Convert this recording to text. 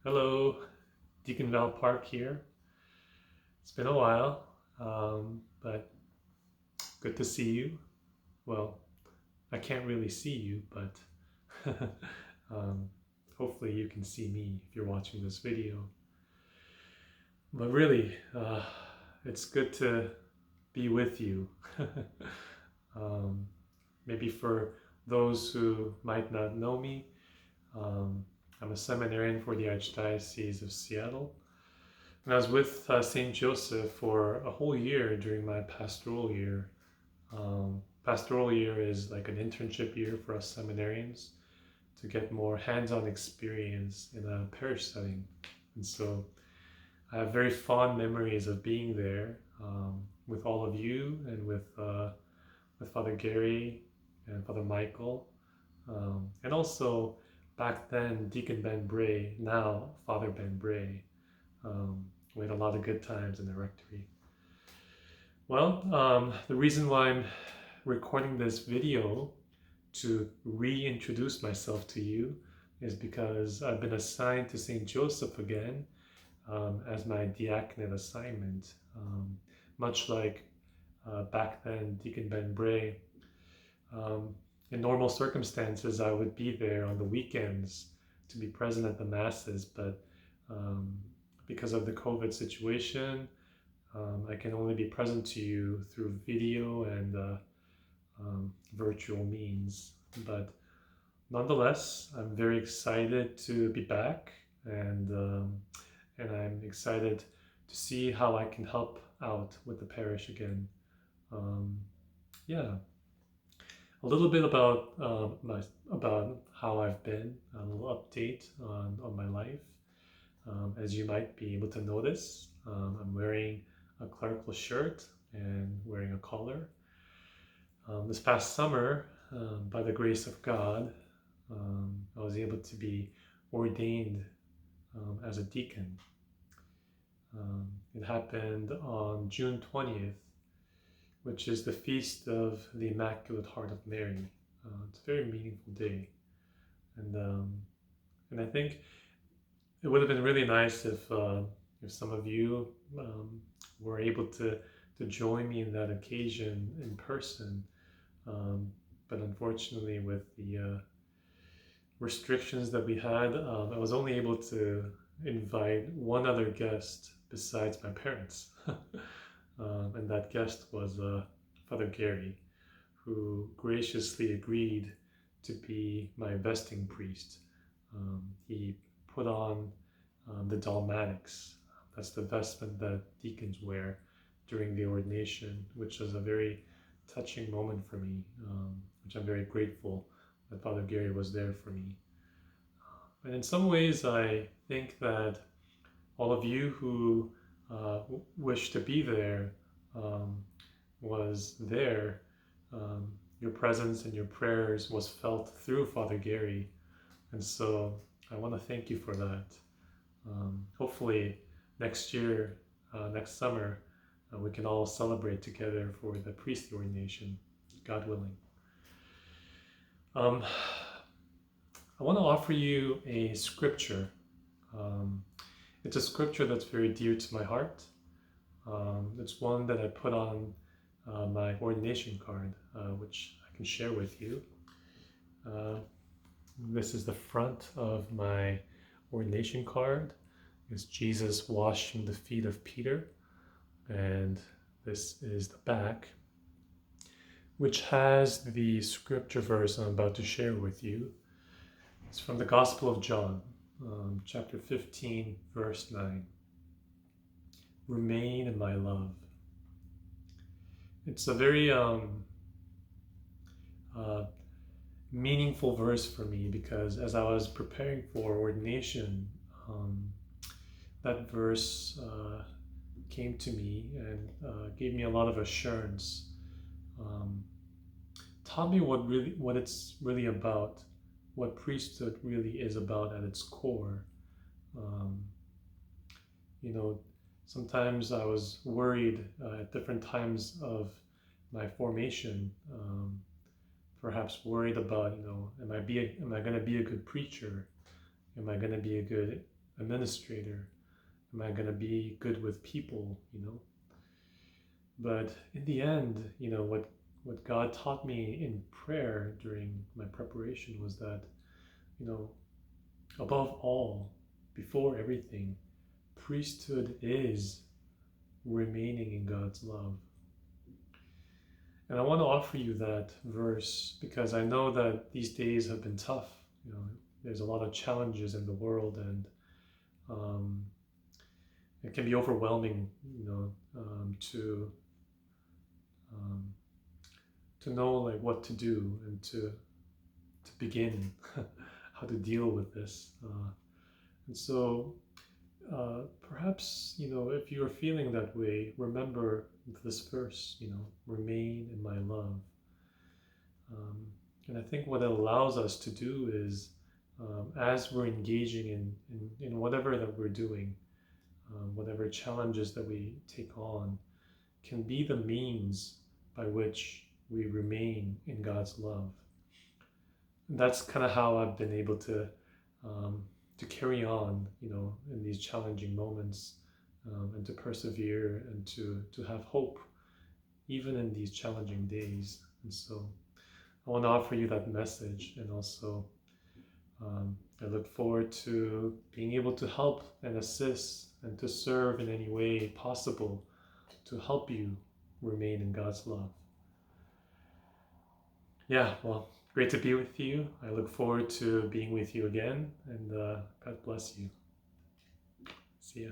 Hello, Deacon Val Park here. It's been a while, but good to see you. Well, I can't really see you, but um, hopefully you can see me if you're watching this video. But really, it's good to be with you. um, Maybe for those who might not know me, um, I'm a seminarian for the Archdiocese of Seattle. And I was with St. Joseph for a whole year during my pastoral year. Pastoral year is like an internship year for us seminarians to get more hands-on experience in a parish setting. And so I have very fond memories of being there with all of you and with Father Gary and Father Michael. And also back then Deacon Ben Bray, now Father Ben Bray. We had a lot of good times in the rectory. Well, the reason why I'm recording this video to reintroduce myself to you is because I've been assigned to St. Joseph again as my diaconate assignment. Much like back then, Deacon Ben Bray, in normal circumstances, I would be there on the weekends to be present at the masses, but um, because of the COVID situation, I can only be present to you through video and virtual means. But nonetheless, I'm very excited to be back, and I'm excited to see how I can help out with the parish again. Um, yeah, a little bit about about how I've been, a little update on my life. As you might be able to notice, I'm wearing a clerical shirt and wearing a collar. This past summer, by the grace of God, I was able to be ordained as a deacon. It happened on June 20th, which is the feast of the Immaculate Heart of Mary. It's a very meaningful day, and I think it would have been really nice if some of you were able to join me in that occasion in person. But unfortunately, with the restrictions that we had, I was only able to invite one other guest besides my parents. And that guest was Father Gary, who graciously agreed to be my vesting priest. He put on the dalmatics. That's the vestment that deacons wear during the ordination, which was a very touching moment for me, which I'm very grateful that Father Gary was there for me. And in some ways, I think that all of you who wish to be there was there. Your presence and your prayers was felt through Father Gary. And so I want to thank you for that. Hopefully next year, next summer, we can all celebrate together for the priestly ordination, God willing. I want to offer you a scripture. It's a scripture that's very dear to my heart. It's one that I put on my ordination card, which I can share with you. This is the front of my ordination card. It's Jesus washing the feet of Peter. And this is the back, which has the scripture verse I'm about to share with you. It's from the Gospel of John, chapter 15, verse 9. Remain in my love. It's a very meaningful verse for me because as I was preparing for ordination, that verse came to me and gave me a lot of assurance. Taught me what it's really about, what priesthood really is about at its core. You know, sometimes I was worried at different times of my formation, perhaps worried about, am I going to be a good preacher? Am I going to be a good administrator? Am I going to be good with people, But in the end, what God taught me in prayer during my preparation was that, above all, before everything, priesthood is remaining in God's love. And I want to offer you that verse because I know that these days have been tough. There's a lot of challenges in the world, and it can be overwhelming, to know like what to do and to begin how to deal with this. And so perhaps, if you're feeling that way, remember this verse, remain in my love. And I think what it allows us to do is, as we're engaging in whatever that we're doing, whatever challenges that we take on, can be the means by which we remain in God's love. And that's kind of how I've been able to carry on, in these challenging moments, and to persevere and to have hope, even in these challenging days. And so I want to offer you that message, and also I look forward to being able to help and assist and to serve in any way possible to help you remain in God's love. Yeah, well, great to be with you. I look forward to being with you again, and God bless you. See ya.